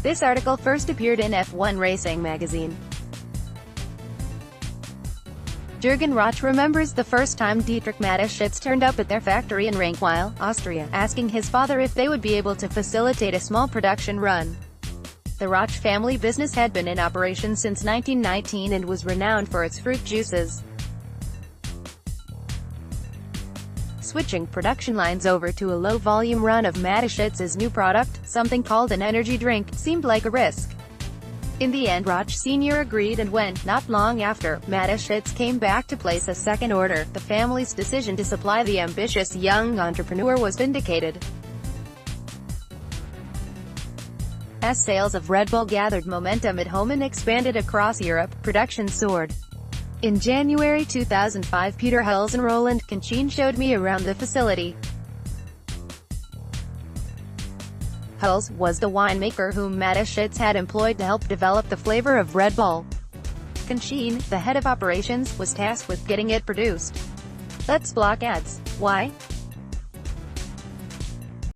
This article first appeared in F1 Racing magazine. Juergen Rauch remembers the first time Dietrich Mateschitz turned up at their factory in Rankweil, Austria, asking his father if they would be able to facilitate a small production run. The Rauch family business had been in operation since 1919 and was renowned for its fruit juices. Switching production lines over to a low-volume run of Mateschitz' new product, something called an energy drink, seemed like a risk. In the end, Rauch Sr. agreed, and when, not long after, Mateschitz came back to place a second order, the family's decision to supply the ambitious young entrepreneur was vindicated. As sales of Red Bull gathered momentum at home and expanded across Europe, production soared. In January 2005, Peter Hulls and Roland Conchin showed me around the facility. Hulls was the winemaker whom Mateschitz had employed to help develop the flavor of Red Bull. Conchin, the head of operations, was tasked with getting it produced. Let's block ads. Why?